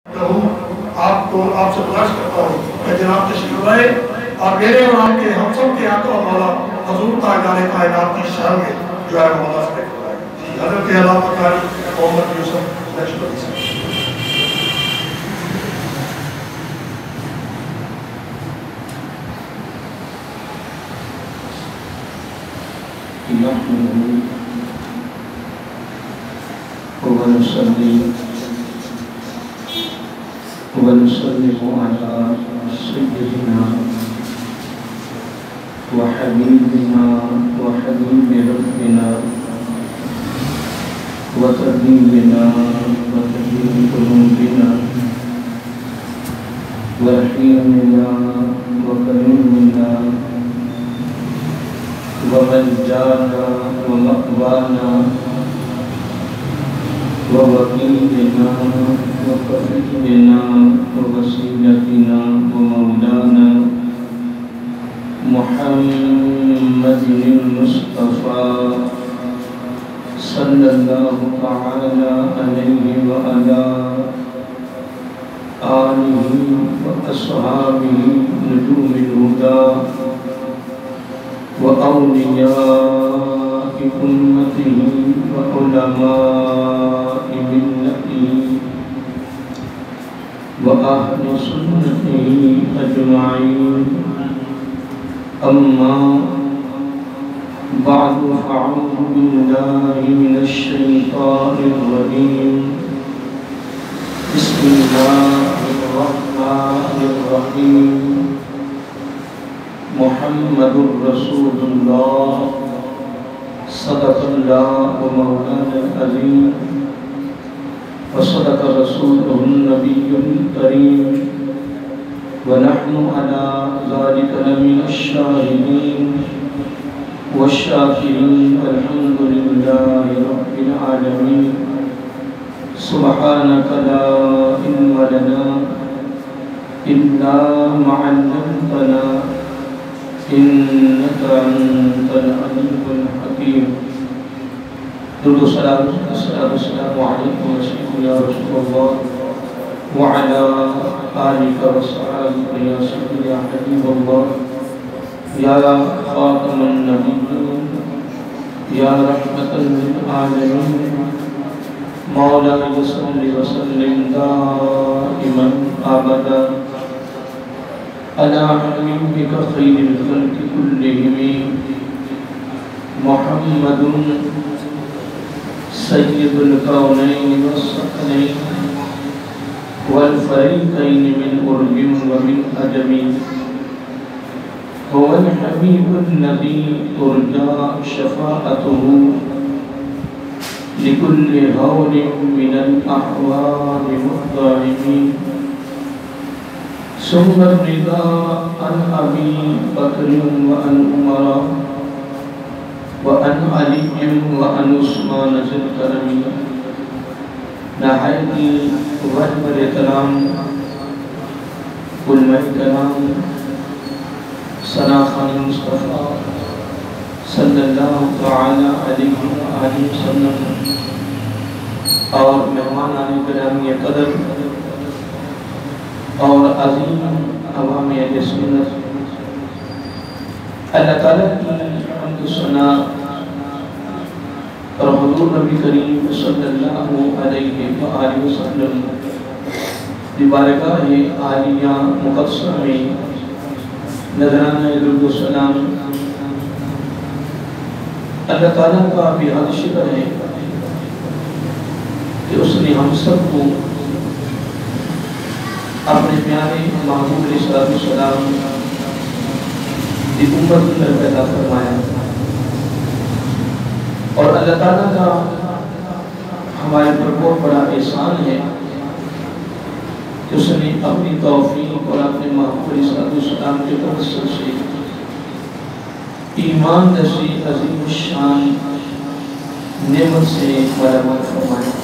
آپ سے گزارش کرتا ہوں کہ جناب تشریف لائے اور میرے اور آپ کے ہم سب کے آقا مولا حضور تاجدار کائنات کی شان میں جو ہے مولا سے حضرت علامہ قاری محمد یوسف نشبت سے ونسلم على سيدنا وحبيبنا وحبيب ربنا وطبيبنا وطبيب قلوبنا ورحيمنا وكريمنا وملجانا ومأوانا ووكيلنا وكفيلنا ووسيلتنا ومولانا محمد المصطفى صلى الله تعالى عليه وعلى آله وأصحابه نجوم الهدى وأولياء أمته وعلماء ملته وأهل سنته أجمعين أما بعد فأعوذ بالله من الشيطان الرجيم بسم الله الرحمن الرحيم محمد رسول الله صدق الله ومولانا العظيم وصدق رسوله النبي الكريم ونحن على ذلك لمن الشاهدين والشاكرين الحمد لله رب العالمين سبحانك لا علم لنا إلا ما علمتنا إنك أنت العليم الحكيم درود و سلام السلام علیکم یا رسول اللہ وعلى آلك وصحابك يا سيدي يا حبيب الله يا خاتم النبيين يا رحمة للعالمين مولاي صل وسلم دائما أبدا على حبيبك خير الخلق كلهم محمد سيد الكونين والثقلين والفريقين من أرب ومن أجم هو الحبيب الذي ترجى شفاعته لكل هول من الأحوال مضطرب ثم الرضا عن أبي بكر وعن عمر وعن علي وعن عثمان ذي الكرم نہایتی غربر احترام علماء کرام ثنا خان مصطفیٰ صلی اللہ تعالی علیہ وآلہ وسلم اور مہمان آنے گرامی قدر اور عظیم عوام اہل سنت اللہ تعالیٰ کی حمد و ثنا اور حضور نبی کریم صلی اللہ علیہ وآلہ وسلم دی بارگاہ عالیہ مقدسہ میں نذرانہ درود و سلام اللہ تعالیٰ کا بھی حد شکر ہے کہ اس نے ہم سب کو اپنے پیارے محبوب علیہ السلام دی امت میں پیدا فرمایا اور اللہ تعالیٰ کا ہمارے پر بہت بڑا احسان ہے کہ اس نے اپنی توفیق اور اپنے محبوب علیہ السلام کے توسط سے ایمان جیسی عظیم الشان نعمت سے برآمد فرمایا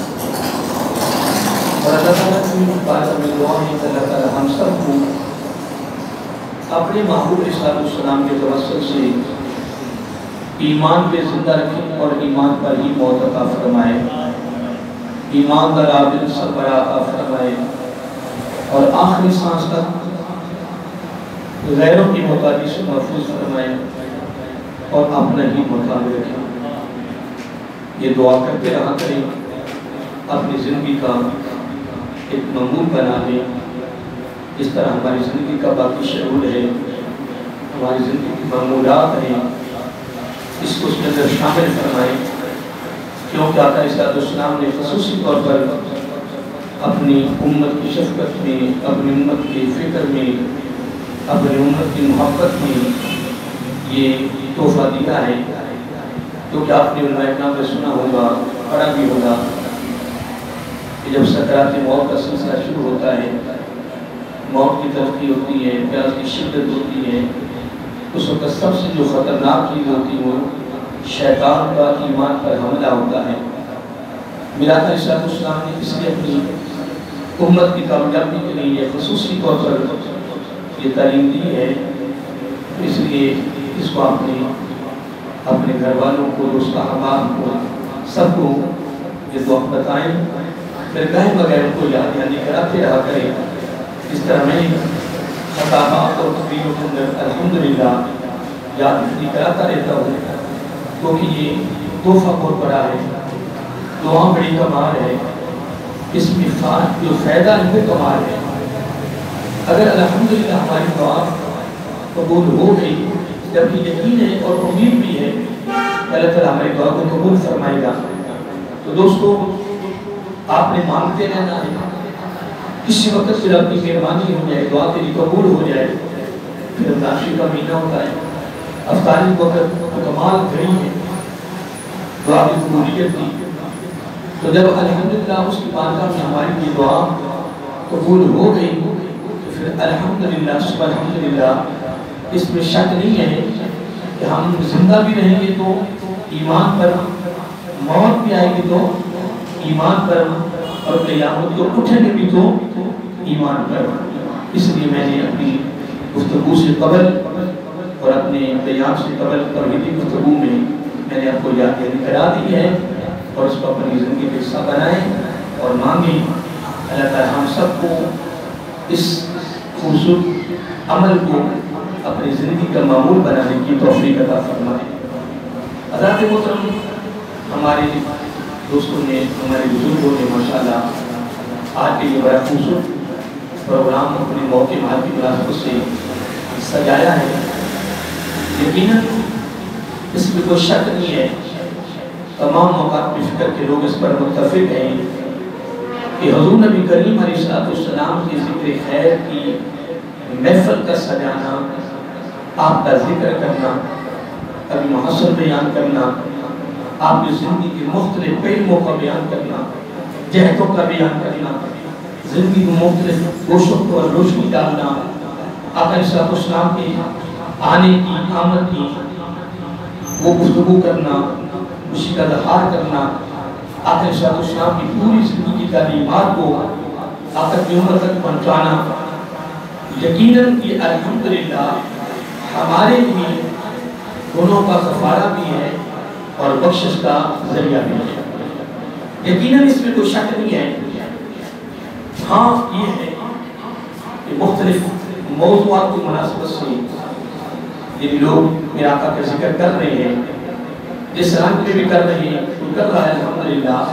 اور اللہ تعالیٰ کی بارگاہ میں دعا ہے کہ اللہ تعالیٰ ہم سب کو اپنے محبوب علیہ السلام کے توسط سے ایمان پہ زندہ رکھیں اور ایمان پر ہی موت عطا فرمائے ایمان در عابد سربراہ عطا فرمائے آخری سانس تک غیروں کی محتاجی سے محفوظ فرمائے اور اپنا ہی مقام رکھیں۔ یہ دعا کرتے رہا کریں، اپنی زندگی کا ایک معمول بنا دیں۔ اس طرح ہماری زندگی کا باقی شعور ہے، ہماری زندگی کی معمولات ہیں، اس کو اس کے اندر شامل فرمائیں، کیونکہ آقا علیہ السلام نے خصوصی طور پر اپنی امت کی شفقت میں، اپنی امت کی فکر میں، اپنی امت کی محبت میں یہ تحفہ دیا ہے، کیونکہ آپ نے علماء اکرام سے سنا ہوگا، پڑھا بھی ہوگا کہ جب سکرات موت کا سلسلہ شروع ہوتا ہے، موت کی تلخی ہوتی ہے، پیاس کی شدت ہوتی ہے، اس وقت سب سے جو خطرناک چیز ہوتی ہے وہ شیطان کا ایمان پر حملہ ہوتا ہے۔ میرا آقا علیہ السلام نے اس لیے اپنی امت کی کامیابی کے لیے خصوصی طور پر یہ تعلیم دی ہے، اس لیے اس کو آپ نے اپنے گھر والوں کو، دوست احباب کو، سب کو یہ دعا بتائیں، پھر گاہے بغیر کو یاد یعنی کراتے رہا کریں۔ اس طرح میں خطابات اور تقریروں کے اندر الحمدللہ یاد کراتا رہتا ہوں، کیونکہ یہ تحفہ بہت بڑا ہے، دعا بڑی کمال ہے، اس میں جو فائدہ ہے وہ کمال ہے۔ اگر الحمدللہ ہماری دعا قبول ہو گئی، جبکہ یقین ہے اور امید بھی ہے کہ اللہ تعالیٰ ہماری دعا کو قبول فرمائے گا، تو دوستو آپ نے مانگتے رہنا ہے، کسی وقت پھر اپنی مہربانی ہو جائے، دعا تیری قبول ہو جائے، پھر رمضان کا مہینہ ہوتا ہے، افطاری وقت کمال گھڑی ہے دعا کی قبولیت کی، تو جب الحمدللہ اس کی بارگاہ میں ہماری یہ دعا قبول ہو گئی، تو پھر الحمدللہ الحمدللہ اس میں شک نہیں ہے کہ ہم زندہ بھی رہیں گے تو ایمان پر، موت بھی آئے گی تو ایمان پر، اور قیامت کو اٹھیں گے بھی تو ایمان پر۔ اس لیے میں نے اپنی گفتگو سے قبل اور اپنے بیان سے قبل توحیدی گفتگو میں نے آپ کو یاد کرا دی ہے، اور اس کو اپنی زندگی کا حصہ بنائیں اور مانگیں اللہ تعالی ہم سب کو اس خوبصورت عمل کو اپنی زندگی کا معمول بنانے کی توفیق عطا فرمائے۔ حضرات محترم، ہمارے دوستوں نے، ہمارے بزرگوں نے ماشاءاللہ آج کے یہ بڑا خوبصورت پروگرام اپنے موقع مال کی مناسبت سے سجایا ہے۔ یقیناً اس میں کوئی شک نہیں ہے، تمام موقعات پہ فکر کے لوگ اس پر متفق ہیں کہ حضور نبی کریم علیہ السلام کی ذکر خیر کی محفل کا سجانا، آپ کا ذکر کرنا، کبھی محسن بیان کرنا، آپ کی زندگی کے مختلف پہلوؤں کا بیان کرنا، جہتوں کا بیان کرنا، زندگی کو مختلف گوشوں پر روشنی ڈالنا، آقا علیہ السلام کے آنے کی، آمد کی وہ گفتگو کرنا، اسی کا اظہار کرنا، آقا علیہ السلام کی پوری زندگی کی تعلیمات کو آقا کی عمر تک پہنچانا، یقیناً یہ الحمدللہ ہمارے لیے گناہوں کا کفارہ بھی ہے اور بخشش کا ذریعہ بھی ہے۔ یقیناً اس میں کوئی شک نہیں ہے۔ ہاں یہ ہے کہ مختلف موضوعات کی مناسبت سے یہ لوگ میرے آقا کا ذکر کر رہے ہیں، جس رنگ میں بھی کر رہے ہیں، وہ کر رہا ہے الحمدللہ،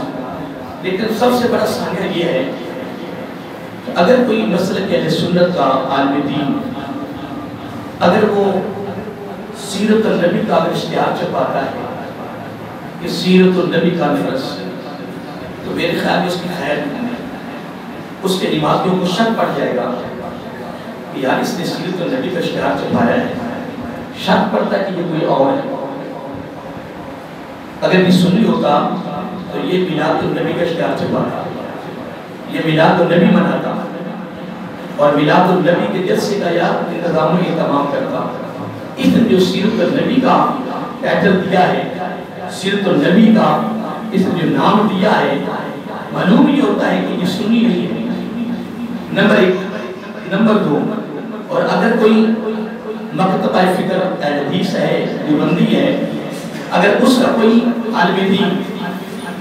لیکن سب سے بڑا سانحہ یہ ہے کہ اگر کوئی مسلک اہل سنت کا عالم دین اگر وہ سیرت النبی کا اگر اشتہار چھپاتا ہے کہ سیرت النبی کا درس، تو میرے خیال میں اس کی خیر نہیں ہے، اس کے دماغیوں کو شک پڑ جائے گا کہ یار اس نے سیرت النبی کا اشتہار چھپایا ہے، شک پڑتا ہے کہ یہ کوئی اور ہے۔ اگر بھی سنی ہوتا تو یہ میلاد النبی کا اشتہار چھپاتا، یہ میلاد النبی مناتا اور میلاد النبی کے جلسے کا یا انتظام و اہتمام کرتا۔ اس نے جو سیرت النبی کا ٹائٹل دیا ہے، سیرت النبی کا اس نے جو نام دیا ہے، معلوم یہ ہوتا ہے کہ یہ سنی نہیں ہے، نمبر ایک۔ نمبر دو، اور اگر کوئی مکتبہ فکر حدیث ہے، دیوبندی ہے، اگر اس کا کوئی عالم دین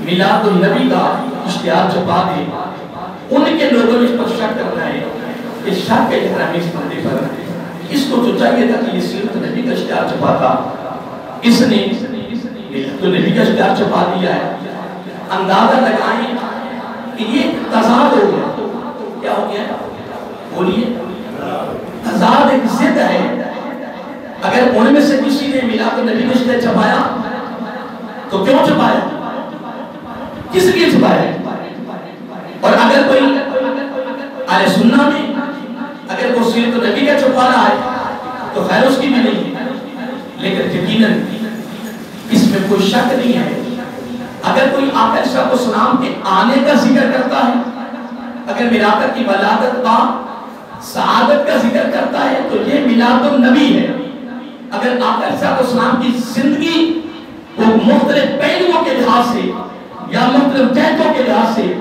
میلاد النبی کا اشتہار چھپا دے، ان کے لوگوں نے اس پر شک کرنا ہے شک ہے کہ اس بندے پر اس کو جو چاہیے تھا کہ یہ سیرت نبی کا اشتہار چھپاتا، اس نے تو نبی کا اشتہار چھپا دیا ہے۔ اندازہ لگائیں کہ یہ تضاد ہو گیا، کیا ہو گیا؟ بولیے، تضاد ایک ضد ہے۔ اگر ان میں سے کسی نے میلاد النبی کا اشتہار چھپایا تو کیوں چھپایا؟ کس لیے چھپایا؟ اور اگر کوئی اہل سنہ میں اگر وہ سیرت النبی کا چھپا رہا ہے تو خیر اس کی بھی نہیں ہے، لیکن یقیناً اس میں کوئی شک نہیں ہے۔ اگر کوئی آقا علیہ السلام کے آنے کا ذکر کرتا ہے، اگر میلاد کی ولادت با سعادت کا ذکر کرتا ہے تو یہ میلاد النبی ہے۔ اگر آقا علیہ السلام کی زندگی وہ مختلف پہلوؤں کے لحاظ سے یا مختلف جہتوں کے لحاظ سے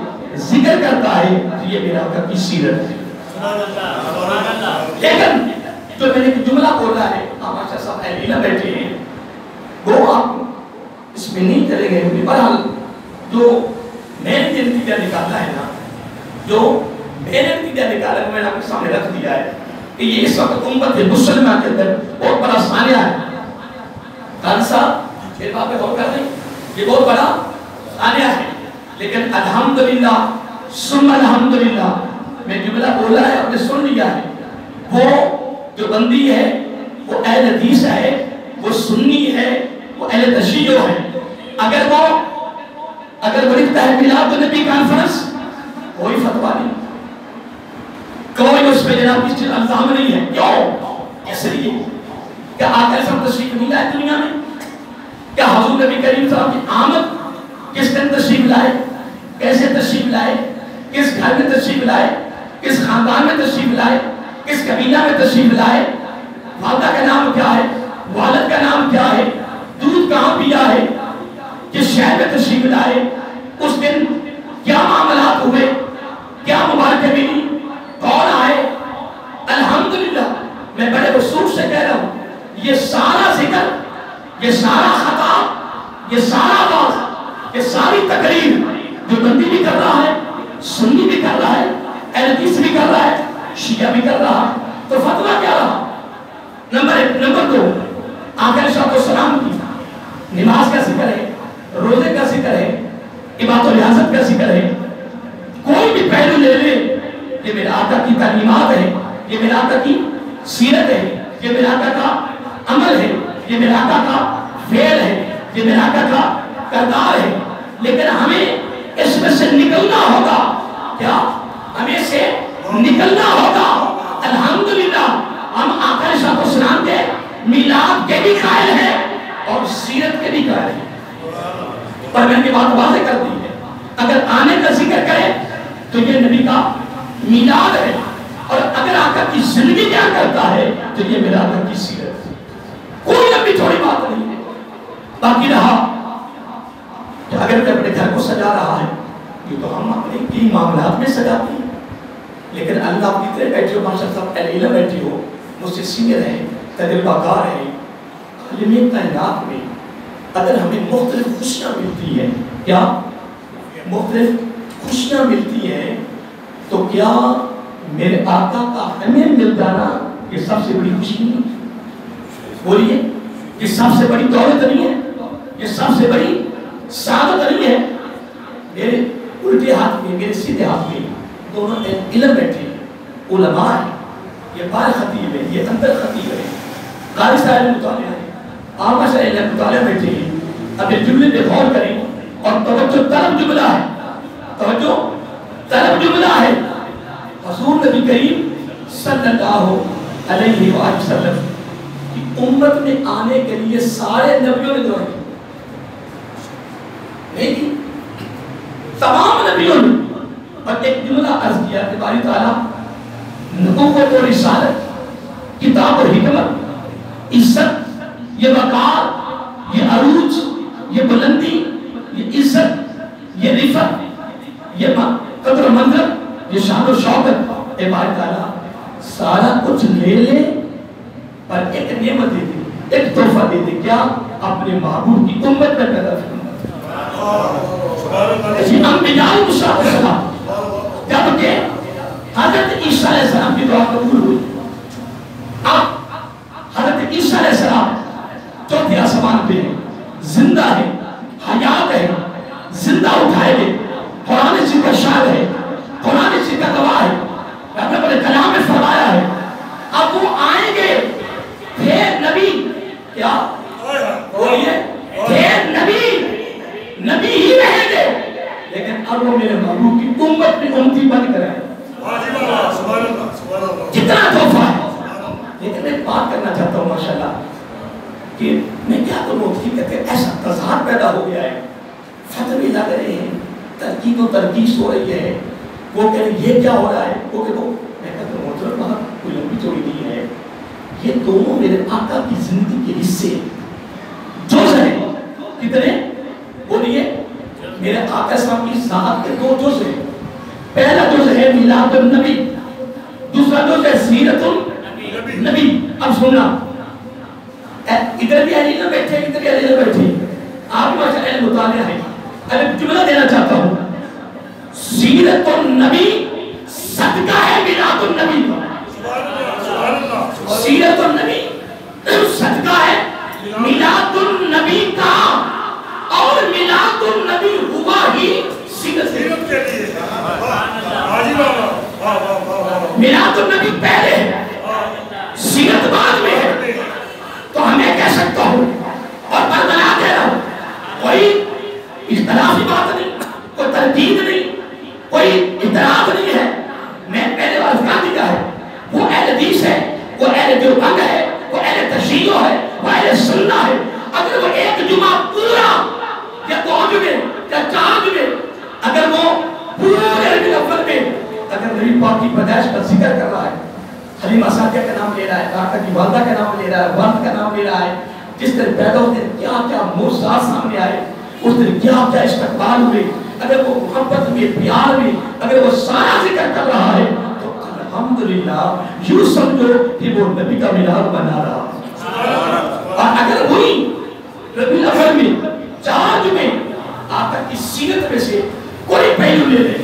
ذکر کرتا ہے تو یہ میرا آقا کی سیرت ہے۔ لیکن جو میں نے ایک جملہ بولا ہے، آقا صاحب اہلیہ بیٹھے ہیں، وہ آپ اس میں نہیں کریں گے۔ بہرحال جو میں نے نتیجہ نکالا ہے نا، جو میں نے نتیجہ نکالا ہے میں نے آپ کے سامنے رکھ دیا ہے کہ یہ اس وقت امت مسلمہ کے اندر بہت بڑا سانیہ ہے۔ قاضی صاحب یہ بات پہ غور کر دیں، یہ بہت بڑا سانیہ ہے، لیکن الحمدللہ ثم الحمدللہ میں جملہ بولا ہے اور نے سن لیا ہے۔ وہ جو بندی ہے وہ اہل حدیث ہے، وہ سنی ہے، وہ اہل تشیع ہے۔ اگر وہ لکھتا ہے میلاد النبی کانفرنس، کوئی فتویٰ نہیں، کوئی اس پہ جناب کس چیز الزام نہیں ہے۔ کیوں؟ اس لیے کیا آقا علیہ السلام تشریف نہیں لائے دنیا میں؟ کیا حضور نبی کریم صلی اللہ علیہ وسلم کی آمد کس دن تشریف لائے، کیسے تشریف لائے، کس گھر میں تشریف لائے، کس خاندان میں تشریف لائے، کس قبیلہ میں تشریف لائے، والدہ کا نام کیا ہے، والد کا نام کیا ہے، دودھ کہاں پیا ہے، کس شہر میں تشریف لائے، اس دن کیا معاملات ہوئے، کیا مبارکیں ملی، کون آئے۔ الحمدللہ میں بڑے وصول سے کہہ رہا ہوں، یہ سارا ذکر، یہ سارا خطاب، یہ سارا آواز، یہ ساری تقریر جو بندی بھی کر رہا ہے، سنی بھی کر رہا ہے، اہل حدیث بھی کر رہا ہے، شیعہ بھی کر رہا ہے، تو فتویٰ کیا رہا؟ نمبر ایک۔ نمبر دو، آقا علیہ السلام کی نماز کا ذکر ہے، روزے کا ذکر ہے، عبادت و ریاضت کا ذکر ہے، کوئی بھی پہلو لے لے، یہ میرے آقا کی تعلیمات ہے، یہ میرے آقا کی سیرت ہے، یہ میرے آقا کا عمل ہے، یہ میرے آقا کا فعل ہے، یہ میرے آقا کا کردار ہے۔ لیکن ہمیں اس میں سے نکلنا ہوگا، کیا؟ ہمیں سے نکلنا ہوگا۔ الحمدللہ ہم آقا علیہ السلام کے میلاد کے بھی قائل ہیں اور سیرت کے بھی قائل ہیں۔ پر میں نے بات واضح کر دی ہے، اگر آنے کا ذکر کرے تو یہ نبی کا میلاد ہے، اور اگر آقا کی زندگی بیان کرتا ہے تو یہ میرا آقا کی سیرت ہے۔ کوئی لمبی تھوڑی بات نہیں ہے۔ باقی رہا کہ اگر میں اپنے گھر کو سجا رہا ہے، یہ تو ہم اپنے کی معاملات میں سجاتے ہیں، لیکن اللہ کی طرح بیٹھی ہو، ماشاء اللہ اہل علم بیٹھی ہو، مجھ سے سینئر ہے، تجربہ کار ہے، عالم کائنات میں اگر ہمیں مختلف خوشیاں ملتی ہیں، کیا مختلف خوشیاں ملتی ہیں، تو کیا میرے آقا کا ہمیں مل جانا یہ سب سے بڑی خوشی نہیں ہے؟ بولیے، یہ سب سے بڑی دولت نہیں ہے؟ یہ سب سے بڑی سعادت نہیں ہے؟ میرے الٹے ہاتھ میں، میرے سیدھے ہاتھ میں دونوں علم بیٹھے ہیں، علماء ہیں، یہ بار خطیب ہے، یہ اندر خطیب ہے، قاری صاحب مطالعہ ہے، آقا صاحب مطالعہ بیٹھے ہیں۔ اب یہ جملے پہ غور کریں، اور توجہ طلب جملہ ہے، توجہ طلب جملہ ہے۔ حضور نبی کریم صلی اللہ علیہ وآلہ وسلم کی امت میں آنے کے لیے سارے نبیوں نے دعا کی، نہیں کی؟ تمام نبیوں نے۔ اور ایک جملہ عرض کیا کہ باری تعالیٰ نبوت و رسالت، کتاب و حکمت، عزت، یہ وقار، یہ عروج، یہ بلندی، یہ عزت، یہ رفت، یہ قدر و منزل، یہ شان و شوکت، اے باری تعالیٰ سارا کچھ لے لے پر ایک نعمت دے دے، ایک تحفہ دے دے، کیا؟ اپنے محبوب کی امت میں پیدا فرما۔ یہ انبیاء مشاہد صلاح، جبکہ حضرت عیسیٰ علیہ السلام کی دعا قبول ہوئی. اب حضرت عیسیٰ علیہ السلام چوتھے آسمان پہ ہیں، زندہ ہے، حیات ہے، زندہ اٹھائے گئے. قرآن چیز کا شاعر ہے، قرآن چیز کا گواہ ہے، اپنے بڑے کلام میں فرمایا ہے. اب وہ آئیں گے پھر نبی، کیا بولیے، پھر نبی ہی رہیں گے، لیکن اب وہ میرے محبوب کی امت میں امتی بن کر آئے. کتنا تحفہ ہے. لیکن میں بات کرنا چاہتا ہوں ماشاءاللہ کہ میں کیا کروں، کہتے ہیں ایسا تضاد پیدا ہو گیا ہے، فتوے لگ رہے ہیں، تنقید و تنقیص ہو رہی ہے. وہ کہہ رہے ہیں یہ کیا ہو رہا ہے، وہ کہ وہ میں کہتا ہوں محترم بات کوئی لمبی چوڑی نہیں ہے. یہ دونوں میرے آقا کی زندگی کے حصے جز ہیں. کتنے بولیے؟ میرے آقا صاحب کی ذات کے دو جز ہیں. پہلا جز ہے میلاد النبی، دوسرا جز ہے سیرت النبی. اب سننا، ادھر بھی علی نہ بیٹھے، ادھر بھی علی نہ بیٹھے، آپ ماشاء اللہ مطالعہ ہے. اب جملہ دینا چاہتا ہوں، سیرت النبی صدقہ ہے میلاد النبی کا. سیرت النبی صدقہ ہے میلاد النبی کا، اور میلاد النبی ہوا ہی سیرت کے لیے. میلاد النبی پہلے ہے، سیرت بعد میں ہے. تو ہمیں کہہ سکتا ہوں اور بربلا دے رہا ہوں، کوئی اختلافی بات نہیں، کوئی تردید نہیں، کوئی اعتراض نہیں ہے. میں پہلے والا کہا دیا ہے، وہ اہل حدیث ہے، وہ اہل دیوبند ہے، وہ اہل تشیع ہے، وہ اہل سنہ ہے. اگر وہ ایک جمعہ پورا یا 2 جمعے یا 4 جمعے اگر وہ پورے ربیع الاول میں اگر نبی پاک کی پیدائش کا ذکر کر رہا ہے، حلیمہ سعدیہ کا نام لے رہا ہے، آقا کی والدہ کا نام لے رہا ہے، والد کا نام لے رہا ہے، جس دن پیدا ہوتے ہیں کیا کیا معجزات سامنے آئے، اس دن کیا کیا استقبال ہوئے، اگر وہ محبت میں، پیار میں اگر وہ سارا ذکر کر رہا ہے تو الحمدللہ یوں سمجھو کہ وہ نبی کا میلاد منا رہا. اور اگر وہی ربیع الاول میں 4 جمعے آقا کی سیرت میں سے کوئی پہلو لے لے،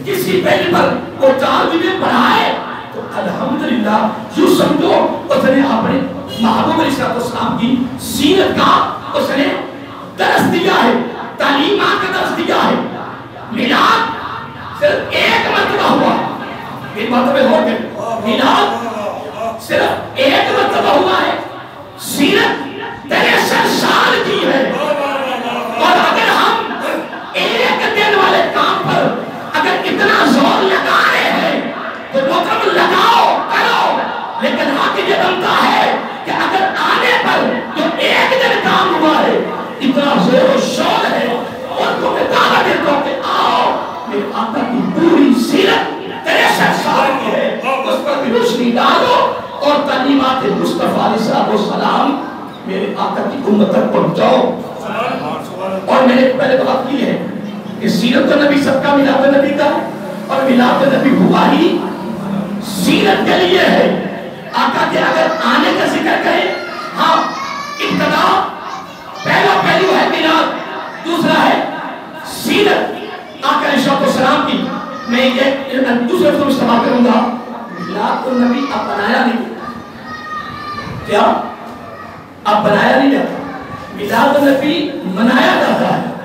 کسی پہلو پر وہ 4 جمعے پڑھائے تو الحمدللہ یوں سمجھو اس نے اپنے محبوب علیہ السلام کی سیرت کا اس نے درس دیا ہے، تعلیمات کا درس دیا ہے. میلاد صرف ایک مرتبہ ہوا، ایک مرتبہ ہو گئے. میلاد صرف ایک مرتبہ ہوا ہے. سیرت 63 سال کی ہے. اور اگر ہم ایک دن والے کام پر اگر اتنا زور لگا رہے ہیں تو محترم لگاؤ، کرو، لیکن حق یہ بنتا ہے کہ اگر آنے پر جو ایک دن کام ہوا ہے اتنا زور و شور ہے اور تمہیں دعوت دیتا ہوں کہ آؤ میرے آقا کی پوری سیرت 63 سال کی ہے، اس پر بھی روشنی ڈالو اور تعلیمات مصطفیٰ علیہ السلام میرے آقا کی امت تک پہنچاؤ. اور میں نے پہلے بات کی ہے کہ سیرت نبی سب کا میلاد نبی کا، اور میلاد نبی ہوا ہی سیرت کے لیے ہے. آقا کے اگر آنے کا ذکر کریں، ہاں ابتدا پہلا پہلو ہے میلاد، دوسرا ہے سیرت آقا علیہ السلام کی. میں یہ دوسرے کو استعمال کروں گا. میلاد النبی اب بنایا نہیں، کیا اب بنایا نہیں جاتا، میلاد النبی منایا جاتا ہے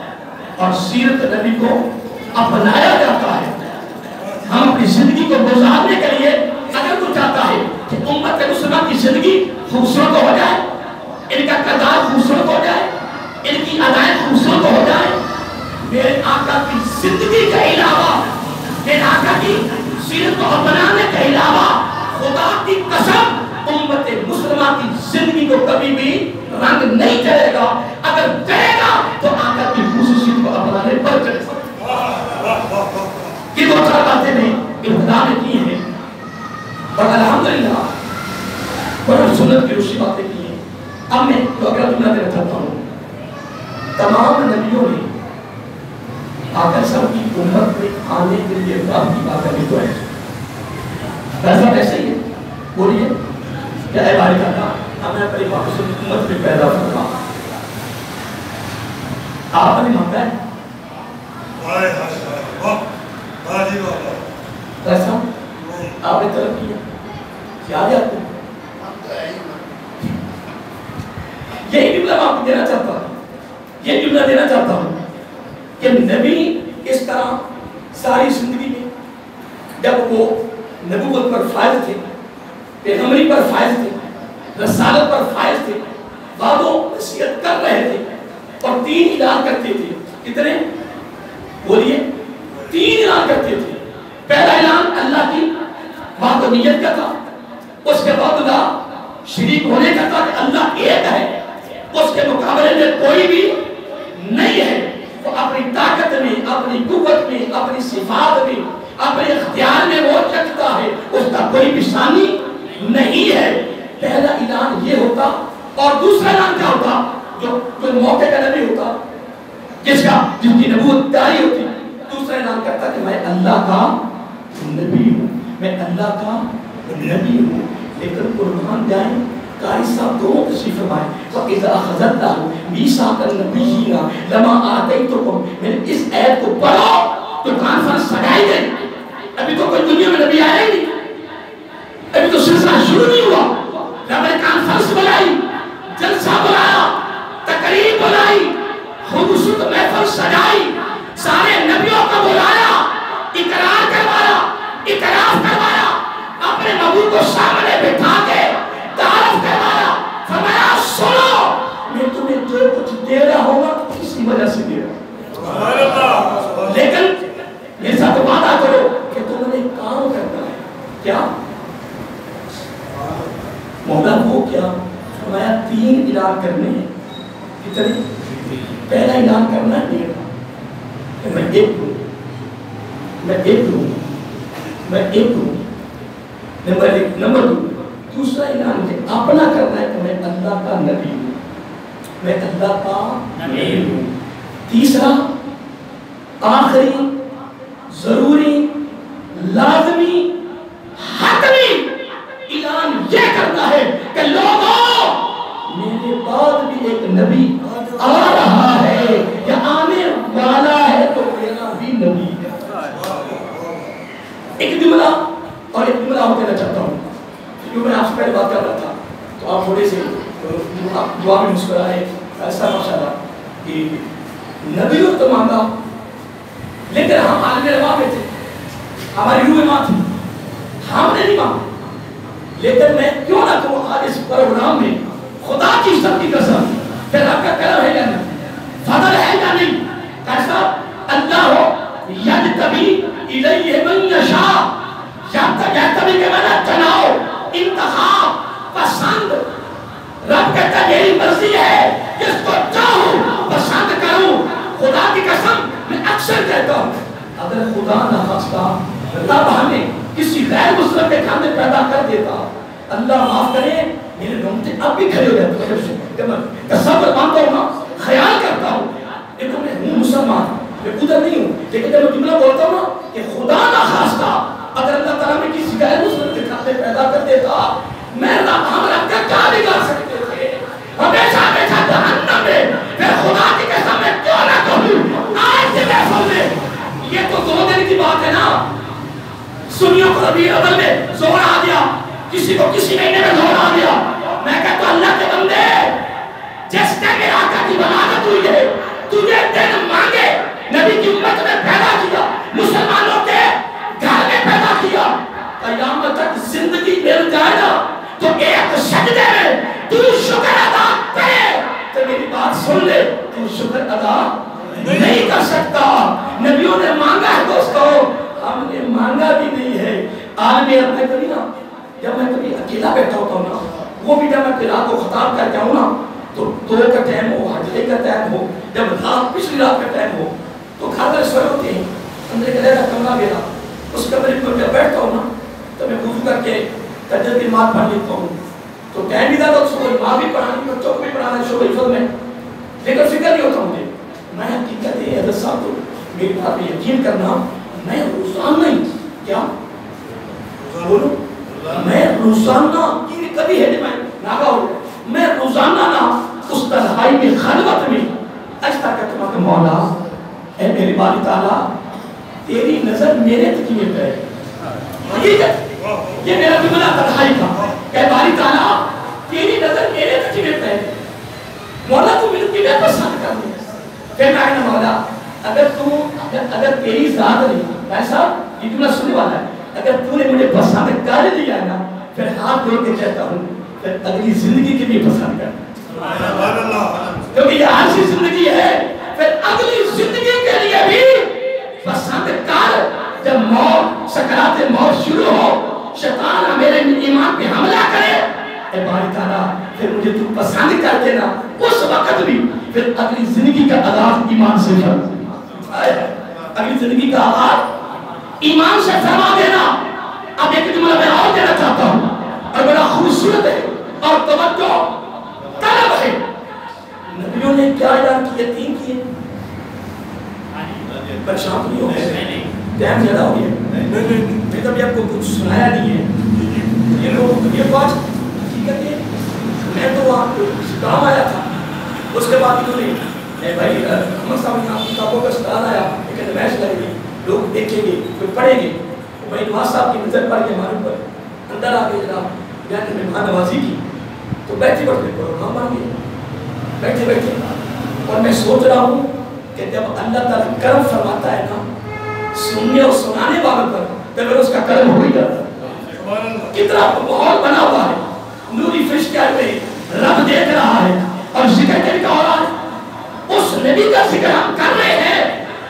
اور سیرت نبی کو اپنایا جاتا ہے. ہم اپنی زندگی کو گزارنے کے لیے اگر کوئی چاہتا ہے کہ امت مسلمہ کی زندگی خوبصورت ہو جائے، ان کا کردار خوبصورت ہو جائے، ان کی ادائیں خوبصورت ہو جائے، میرے آقا کی زندگی کے علاوہ، میرے آقا کی سیرت کو اپنانے کے علاوہ خدا کی قسم امت مسلمہ کی زندگی کو کبھی بھی رنگ نہیں چڑھے گا. اگر چڑھے گا تو آقا کی خصوصیت کو اپنانے پر چڑھے گا. کہ وہ 4 باتیں نے ابتدا میں کی ہیں اور الحمدللہ قرآن سنت کی روشنی باتیں کی ہیں. اب میں تو اگر جملہ دینا چاہتا ہوں، تمام نبیوں نے آقا صاحب کی امت میں آنے کے لیے رب کی بات کرنی تو ہے. ایسا ویسے ہی ہے. بولیے کیا ہے باری کرنا، ہمیں اپنی امت میں پیدا کرنا. آپ نے مانگا ہے ایسا آپ نے طلب کیا یاد ہے آپ کو؟ یہی جملہ میں آپ کو دینا چاہتا ہوں، یہ جملہ دینا چاہتا ہوں کہ نبی اس طرح ساری زندگی میں جب وہ نبوت پر فائز تھے، پیغمبری پر فائز تھے، رسالت پر فائز تھے، وعد و نصیحت کر رہے تھے اور 3 اعلان کرتے تھے. کتنے؟ بولیے. 3 اعلان کرتے تھے. پہلا اعلان اللہ کی وحدانیت کا تھا، اس کے بعد اللہ شریک ہونے کا تھا کہ اللہ ایک ہے، اس کے مقابلے میں کوئی بھی نہیں ہے. وہ اپنی طاقت میں، اپنی قوت میں، اپنی صفات میں، اپنے اختیار میں وہ رکھتا ہے، اس کا کوئی بھی ثانی نہیں ہے. پہلا اعلان یہ ہوتا. اور دوسرا اعلان کیا ہوتا؟ جو موقع کا نبی ہوتا، جس کی نبوت جاری ہوتی، دوسرا اعلان کرتا کہ میں اللہ کا نبی ہوں، میں اللہ کا نبی ہوں. لیکن قربان جائیں قاری صاحب دونوں تشریف فرمائے. وَإِذَا أَخَذَ اللَّهُ مِيثَاقَ النَّبِيِّينَ لَمَا آتَيْتُكُم، میں نے اس آیت کو پڑھو تو کانفرنس سجائی گئی. ابھی تو کوئی دنیا میں نبی آیا ہی نہیں، ابھی تو سلسلہ شروع نہیں ہوا. رب نے کانفرنس بلائی، جلسہ بلایا، تقریب بلائی، خوبصورت محفل سجائی، سارے نبیوں کو بلایا، اقرار کروایا، اعتراف کروایا، اپنے نبی کو سامنے بٹھا کے تعارف کروایا. فرمایا سنو، میں تمہیں جو کچھ دے رہا ہوں گا کسی وجہ سے دے رہا ہوں، لیکن میرے ساتھ وعدہ کرو کہ تم نے کام کرنا ہے. کیا مولا وہ کیا؟ فرمایا 3 اعلان کرنے ہیں. کتنے؟ پہلا اعلان کرنا ہے کہ میں ایک ہوں، میں ایک ہوں، میں ایک ہوں. نمبر 1. نمبر 2 دوسرا اعلان مجھے اپنا کرنا ہے کہ میں اللہ کا نبی ہوں، میں اللہ کا نبی ہوں. تیسرا آخری ضروری لازمی حتمی اعلان یہ کرنا ہے کہ لوگوں میرے بعد بھی ایک نبی آ رہا ہے یا آنے والا ہے تو میرا بھی نبی ہے. ایک جملہ اور ایک جملہ ہو کہنا چاہتا ہوں کیونکہ میں آپ سے پہلے بات کر رہا تھا تو آپ تھوڑے سے دعا میں مسکرائے. ایسا ماشاءاللہ کہ نبیوں تو مانگا لیکن ہم عالم روا میں تھے، ہماری روح ماں تھی، ہم نے نہیں مانگا. لیکن میں کیوں نہ کہوں آج اس پروگرام میں خدا کی عزت کی قسم کہ رب کا کرم ہے یا نہیں، فضل ہے یا نہیں. کیسا اللہ ہو یجتبی الیہ من یشاء، یجتبی کے معنی چناؤ، انتخاب، پسند. رب کہتا ہے میری مرضی ہے جس کو چاہوں پسند کروں. خدا کی قسم میں اکثر کہتا ہوں اگر خدا نہ خواستہ رب ہمیں کسی غیر مسلم کے کھانے پیدا کر دیتا، اللہ معاف کرے میرے رونگٹے اب بھی کھڑے ہو جاتے ہیں. تصور مانتا ہوں نا، خیال کرتا ہوں لیکن میں ہوں مسلمان، میں ادھر نہیں ہوں. لیکن جب میں جملہ بولتا ہوں نا کہ خدا نہ خواستہ اگر اللہ تعالیٰ میں کسی غیر مسلم کے کھانے پیدا کر دیتا، میں رب ہم رب کا کیا بگاڑ سکتے تھے؟ ہمیشہ ہمیشہ جہنم میں. پھر خدا کی قسم میں کیوں نہ کہوں آج کے محفل میں یہ تو 2 دن کی بات ہے نا. سنیوں کو ربیع الاول میں زور آ گیا، کسی کو کسی مہینے میں زور آ گیا. میں کہتا ہوں اللہ کے بندے جس نے میرے آقا کی ولادت ہوئی ہے تجھے دن مانگے نبی کی امت میں پیدا کیا، مسلمانوں کے گھر میں پیدا کیا، قیامت تک زندگی مل جائے نا تو ایک سجدے میں تو شکر ادا کرے. تو میری بات سن لے، تو شکر ادا نہیں کر سکتا. نبیوں نے مانگا ہے دوستو، ہم نے مانگا بھی نہیں ہے. عالمی میں کبھی نا جب میں کبھی اکیلا بیٹھا ہوتا ہوں نا، وہ بھی جب میں قرآن کو خطاب کر کے آؤں نا تو 2 کا ٹائم ہو، حجلے کا ٹائم ہو، جب رات پچھلی رات کا ٹائم ہو تو گھر میں سوئے ہوتے ہیں. اندر ایک لہرا کمرہ میرا، اس کمرے میں جب بیٹھتا ہوں نا تو میں وضو کر کے تجد کی مات پڑھ لیتا ہوں. تو ٹائم بھی تھا تو صبح ماں بھی پڑھانی، بچوں کو بھی پڑھانا شروع حفظ میں، لیکن فکر نہیں ہوتا مجھے. میں حقیقت ہے حضرت صاحب تو میری بات پہ یقین کرنا، میں روزانہ نہیں کیا بولو، میں روزانہ کبھی ہے میں ناگا ہو گیا، میں روزانہ نا اس تنہائی میں خلوت میں اجتا کہتا ہوں کہ مولا اے میری باری تعالیٰ تیری نظر میرے تکیے پہ ہے. حقیقت یہ میرا جملہ تنہائی کا کہ باری تعالیٰ تیری نظر میرے تجربے پہ ہے مولا تو میرے تجربے پسند کر دے پھر میں کہنا مولا اگر تیری ذات نہیں ایسا یہ جملہ سننے والا ہے اگر تو نے مجھے پسند کر دیا ہے نا پھر ہاتھ جوڑ کے کہتا ہوں پھر اگلی زندگی کے لیے پسند کر کیونکہ یہ عارضی زندگی ہے پھر اگلی زندگی کے لیے بھی پسند کر جب موت سکرات موت شروع ہو شیطان میرے ایمان پہ حملہ کرے اے باری تعالیٰ پھر مجھے تو پسند کر دینا اس وقت بھی پھر اگلی زندگی کا آغاز ایمان سے فرما اگلی زندگی کا آغاز ایمان سے فرما دینا اب ایک جملہ میں اور دینا چاہتا ہوں اور بڑا خوبصورت ہے اور توجہ طلب ہے نبیوں نے کیا اعلان کی یقین کیے پریشان نہیں ہو گئے ٹائم زیادہ ہو گیا میں کبھی آپ کو کچھ سنایا نہیں ہے یہ لوگ یہ بات حقیقت ہے میں تو وہاں کام آیا تھا اس کے بعد انہوں نے بھائی محمد صاحب نے کتابوں کا استاد آیا ایک نمائش لگے گی لوگ دیکھیں گے کوئی پڑھیں گے بھائی نواز صاحب کی نظر پڑ گئی ہمارے اوپر اندر آ کے جناب میں نے مہمان نوازی کی تو بیٹھے بیٹھے پروگرام بن گئے بیٹھے بیٹھے اور میں سوچ رہا ہوں کہ جب اللہ تعالیٰ کرم فرماتا ہے نا سننے اور سنانے والوں پر تو پھر اس کا کرم ہو ہی جاتا ہے کتنا ماحول بنا ہوا ہے نوری فرشتے میں رب دیکھ رہا ہے اور ذکر کر کے ہو رہا ہے اس نبی کا ذکر ہم کر رہے ہیں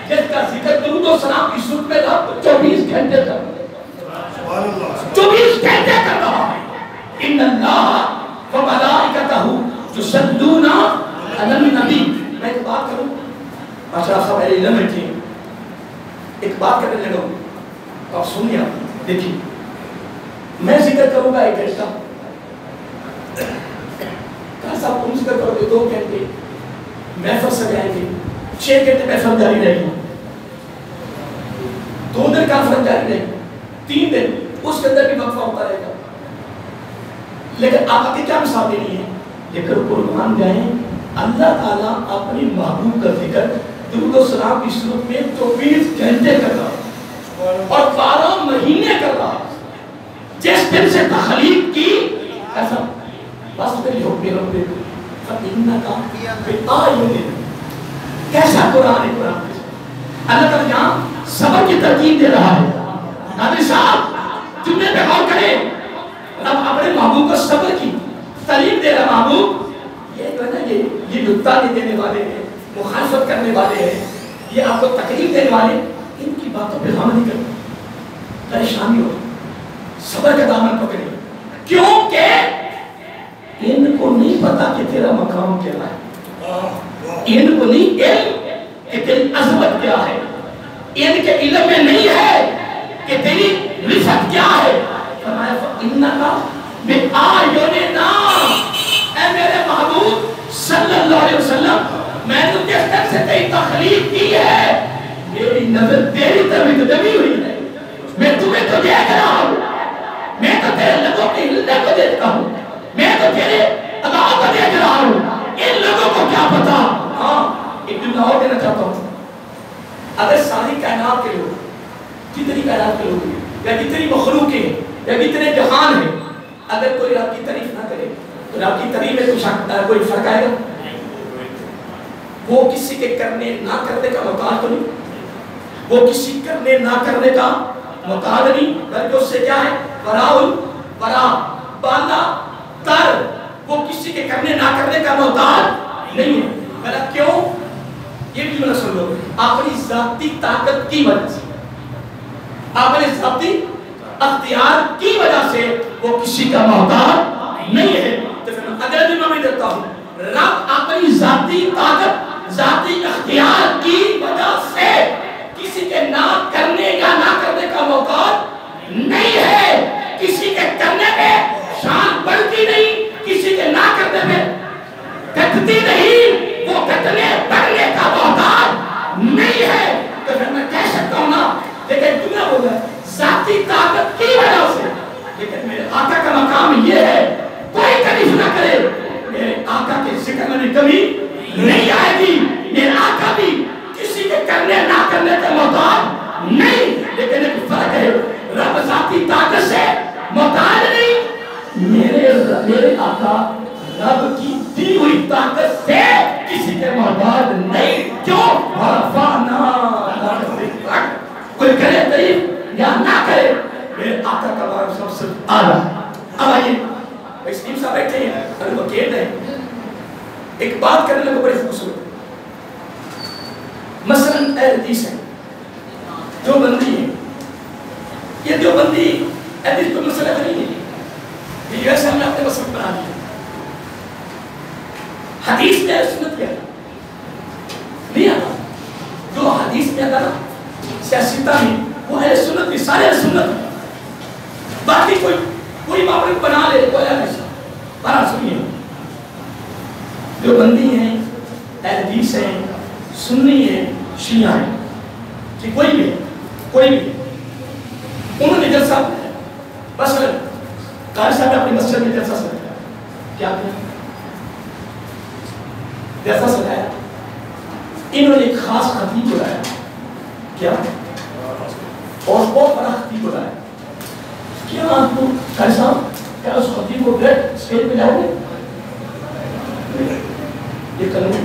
جس کا ذکر درود و سلام کی صورت میں رب 24 گھنٹے کر رہا ہے 24 گھنٹے کر رہا ہے ان اللہ و ملائکتہ یصلون علی النبی میں ایک بات کروں ماشاءاللہ صاحب میرے علم میں تھی ایک بات کرنے لگا ہوں آپ سنیے آپ دیکھیں میں ذکر کروں گا ایک گھنٹہ کہا صاحب تم ذکر کرو گے 2 گھنٹے محفل سجائیں گے 6 گھنٹے محفل جاری رہے گی 2 دن کانفرنس جاری رہے گی 3 دن اس کے اندر بھی وقفہ ہوتا رہے گا لیکن آپ کی کیا مثال دینی ہے لیکن قربان جائیں اللہ تعالیٰ اپنی محبوب کا ذکر درود و سلام کی صورت میں 24 گھنٹے کر رہا اور 12 مہینے کر رہا جس دن سے تخلیق کی ایسا بس پہلے ہو میرا پہ فَإِنَّ كَا بِآيُنِنَا کیسا قرآن ہے قرآن اللہ تعالیٰ یہاں صبر کی ترکیب دے رہا ہے ناظرین صاحب جملے پہ غور کریں رب اپنے محبوب کو صبر کی تعلیم دے رہا محبوب یہ تو ہے نا یہ جو تعلیم دینے والے ہیں مخالفت کرنے والے ہیں یہ آپ کو تکلیف دینے والے ان کی باتوں پہ عمل نہیں کرتے پریشانی ہو صبر کا دامن پکڑے کیونکہ ان کو نہیں پتا کہ تیرا مقام کیا ہے ان کو نہیں علم کہ تیری عظمت کیا ہے ان کے علم میں نہیں ہے کہ تیری رفت کیا ہے فرمایا فَإِنَّكَ بِآيُنِنَا اے میرے محبوب صلی اللہ علیہ وسلم میں نے جس طرح سے تیری تخلیق کی ہے میری نظر تیری طرف دبی ہوئی ہے میں تمہیں تو دیکھ رہا ہوں میں تو تیرے لوگوں کے ہلنے کو دیکھتا ہوں میں تو تیرے اداؤں کو دیکھ رہا ہوں ان لوگوں کو کیا پتا ہاں ایک جملہ اور دینا چاہتا ہوں اگر ساری کائنات کے لوگ جتنی کائنات کے لوگ یا جتنی مخلوق ہیں یا جتنے جہان ہیں اگر کوئی رب کی تعریف نہ کرے تو رب کی تعریف میں کوئی فرق آئے گا وہ کسی کے کرنے نہ کرنے کا محتاج تو نہیں وہ کسی کرنے نہ کرنے کا محتاج نہیں بلکہ اس سے کیا ہے وراء بالا تر وہ کسی کے کرنے نہ کرنے کا محتاج نہیں ہے بلا کیوں یہ بھی جملہ سن لو اپنی ذاتی طاقت کی وجہ سے اپنے ذاتی اختیار کی وجہ سے وہ کسی کا محتاج نہیں ہے تو پھر میں اگلا جملہ میں دیتا ہوں رب اپنی ذاتی طاقت ذاتی اختیار کی وجہ سے کسی کے نہ کرنے یا نہ کرنے کا محتاج نہیں ہے کسی کے کرنے میں شان بڑھتی نہیں کسی کے نہ کرنے میں گھٹتی نہیں وہ گھٹنے بڑھنے کا محتاج نہیں ہے تو پھر میں کہہ سکتا ہوں نا لیکن جملہ بول رہا ہے ذاتی طاقت کی وجہ سے لیکن میرے آقا کا مقام یہ ہے کوئی تعریف نہ کرے میرے آقا کے ذکر میں کمی نہیں آئے گی میرے آقا بھی کسی کے کرنے نہ کرنے کا محتاج نہیں لیکن ایک فرق ہے رب ذاتی طاقت سے میرے آقا رب کی دی ہوئی طاقت سے کسی کے محتاج نہیں. کیوں؟ ورفعنا کوئی کرے تعریف یا نہ کرے میرے آقا کا بارے سب سے اعلیٰ. اب آئیے اسلیم صاحب بیٹھے ہیں ابھی وہ کہتے ہیں ایک بات کرنے لگے بڑی خوبصورت. مثلاً اہل حدیث ہے جو بندی ہے, یہ جو بندی حدیث پر مسئلہ نہیں ہے, یہ ایسا ہم نے اپنے مسئلہ بنا دیا. حدیث میں سنت کیا نہیں آتا, جو حدیث میں آتا نا سیاستہ میں وہ اہل سنت بھی سارے اہل سنت. باقی کوئی معاملے بنا لے کوئی ایسا بارہ سنیے. جو بندی ہیں اہل حدیث ہیں سنی ہیں شیعہ ہیں کہ کوئی بھی انہوں نے جلسہ بس قاری صاحب نے اپنی مسجد میں جلسہ سجایا. کیا کیا جلسہ سجایا؟ انہوں نے ایک خاص خطیب بلایا. کیا؟ اور بہت بڑا خطیب بلایا. کیا آپ قاری صاحب کیا اس خطیب کو گریٹ اسٹیج پہ جاؤ گے؟ یہ قانون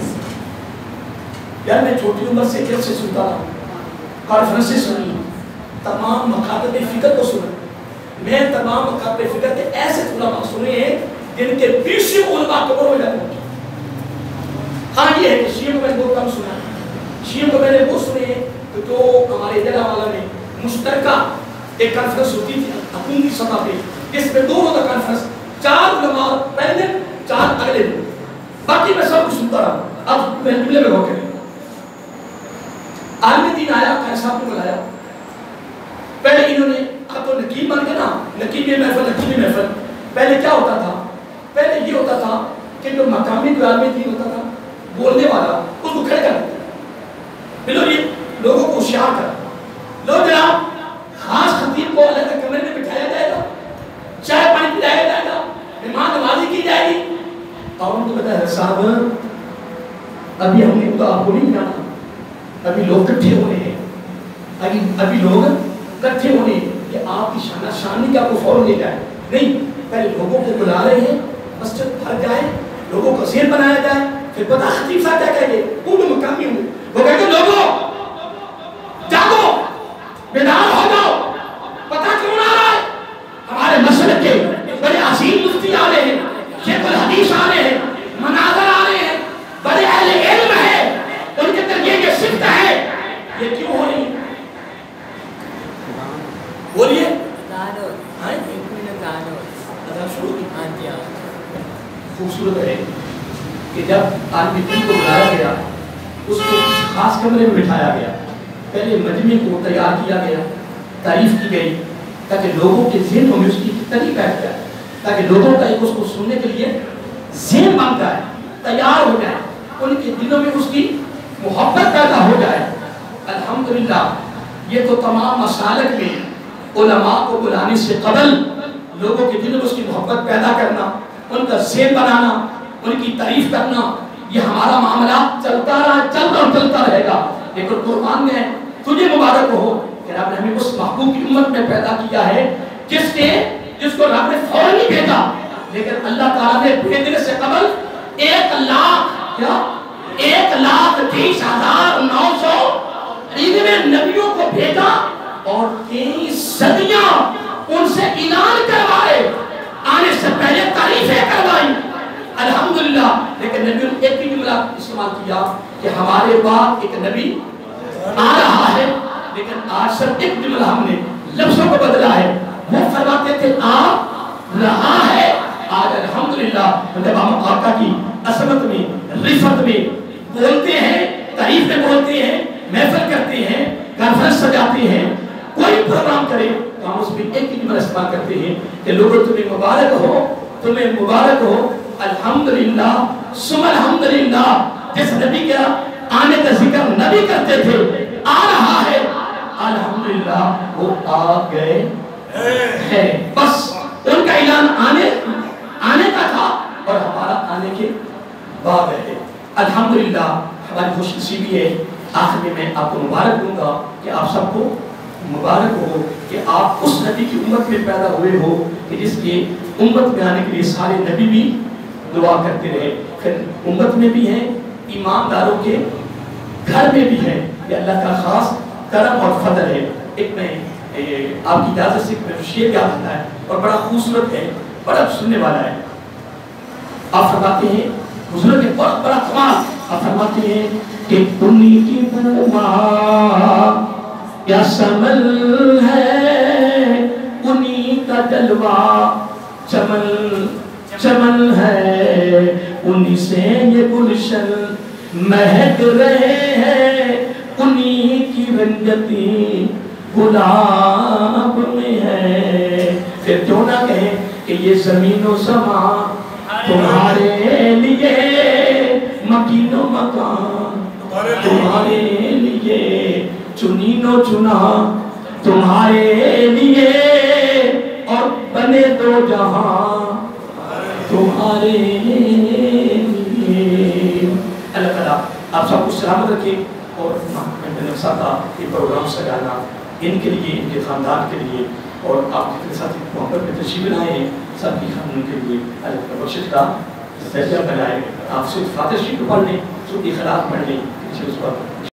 یار میں چھوٹی عمر سے جب سے سنتا رہا, کانفرنسیں سنی, تمام مکاتب فکر کو سنا. میں تمام مکاتب فکر کے ایسے علماء سنے ہیں جن کے 20 علماء قبر ہو جاتے ہیں. ہاں یہ ہے کہ شیعہ کو میں نے بہت کم سنا. شیعہ کو میں نے وہ سنے ہیں کہ جو ہمارے جلہ والا میں مشترکہ ایک کانفرنس ہوتی تھی حکومتی سطح پہ, جس میں 2 روزہ کانفرنس, 4 علماء پہلے دن 4 اگلے دن. باقی میں سب کچھ سنتا رہا. اب میں جملے میں ہو کے عالم دین آیا, قاری صاحب نے بلایا. پہلے انہوں نے اب تو نقیب بن گیا نا, نقیبی محفل. پہلے کیا ہوتا تھا؟ پہلے یہ ہوتا تھا کہ جو مقامی جو عالم دین ہوتا تھا بولنے والا اس کو کھڑے کر دیتا. بلو یہ لوگوں کو ہوشیار کر لو جناب, خاص خطیب کو الگ کمرے میں بٹھایا جائے گا, چائے پانی پلایا جائے گا, مہمان نوازی کی جائے گی. اور ان کو بتایا صاحب ابھی ہم نے تو آپ کو نہیں جانا, ابھی لوگ کٹھے ہونے ہیں, ابھی لوگ کٹھے ہونے ہیں کہ آپ کی شانی کا کو فوراً لے جائے. نہیں, پہلے لوگوں کو بلا رہے ہیں, مسجد بھر جائے, لوگوں کو ذہن بنایا جائے. پھر پتہ خطیب صاحب کیا کہیں گے, وہ مقامی ہوں گے, وہ کہیں گے لوگوں جاگو, بیدار ہو جاؤ, پتہ کیوں نہ رہا ہے ہمارے مسجد کے بڑے عظیم مفتی آ رہے ہیں, شیخ الحدیث آ رہے ہیں, مناظر آ رہے ہیں, بڑے اہل علم ہیں, ان کے اندر یہ صفت ہے. یہ کیوں ہو رہی ہے؟ بولیے خوبصورت ہے کہ جب عالم دین کو بلایا گیا اس کو کچھ خاص کمرے میں بٹھایا گیا. پہلے مجمع کو تیار کیا گیا, تعریف کی گئی تاکہ لوگوں کے ذہنوں میں اس کی تری بیٹھ جائے, تاکہ لوگوں کا ایک اس کو سننے کے لیے ذہن بن جائے, تیار ہو جائے, ان کے دلوں میں اس کی محبت پیدا ہو جائے. الحمدللہ یہ تو تمام مسالک میں علماء کو بلانے سے قبل لوگوں کے دلوں میں اس کی محبت پیدا کرنا, ان کا ذہن بنانا, ان کی تعریف کرنا, یہ ہمارا معاملہ چلتا رہے گا. لیکن قرآن میں تجھے مبارک ہو کہ رب نے ہمیں اس محبوب کی امت میں پیدا کیا ہے جس کو رب نے فوراً نہیں بھیجا, لیکن اللہ تعالیٰ نے بھیجنے سے قبل 1,30,900 نبیوں کو بھیجا اور 23 صدیاں ان سے اعلان کروائے, آنے سے پہلے تعریفیں کروائی. الحمدللہ. لیکن نبیوں نے ایک بھی جملہ استعمال کیا کہ ہمارے بعد ایک نبی آ رہا ہے, لیکن آج صرف ایک جملہ ہم نے لفظوں کو بدلا ہے. وہ فرماتے تھے آ رہا ہے. آج الحمدللہ جب ہم آقا کی عظمت میں رفعت میں بولتے ہیں, تعریف میں بولتے ہیں, محفل کرتے ہیں, کانفرنس سجاتے ہیں, کوئی پروگرام کرے تو ہم اس میں ایک ہی جملہ استعمال کرتے ہیں کہ لوگوں تمہیں مبارک ہو, الحمدللہ ثم الحمدللہ. جس نبی کے آنے کا ذکر نبی کرتے تھے, آ رہا ہے, الحمدللہ وہ آ گئے ہیں. بس ان کا اعلان آنے کا تھا اور ہمارا آنے کے بعد ہے. الحمدللہ ہماری خوش نصیبی ہے. آخر میں آپ کو مبارک دوں گا کہ آپ سب کو مبارک ہو. کہ آپ اس نبی کی امت میں پیدا ہوئے ہو کہ جس کے امت میں آنے کے لیے سارے نبی بھی دعا کرتے رہے. پھر امت میں بھی ہیں، ایمانداروں کے گھر میں بھی ہے. یہ اللہ کا خاص کرم اور فضل ہے. ایک میں آپ کی اجازت سے شعر یاد آتا ہے اور بڑا خوبصورت ہے، بڑا سننے والا ہے. آپ فرماتے ہیں بزرگ کے بڑا کمال، آپ فرماتے ہیں کہ انہی کی بوما یا سمل ہے، انہی کا جلوہ چمن ہے، انہی سے یہ گلشن مہک رہے ہیں، انہی کی رنگتی گلاب میں ہے. پھر کیوں نہ کہیں کہ یہ زمین و زمان تمہارے لیے، مکین و مکان تمہارے لیے، چنین و چنا تمہارے لیے، اور بنے دو جہاں تمہارے لیے. اللہ تعالیٰ آپ سب کو سلامت رکھے. اور نفسہ کا یہ پروگرام سجانا ان کے لیے، ان کے خاندان کے لیے، اور آپ کے ساتھ محبت میں تشریف لائے ہیں سب کی خاندان کے لیے اللہ کا بخشش کا ذریعہ بنائے. آپ صرف فاتح شریف پڑھ لیں، سورۃ اخلاص پڑھ لیں، اس پر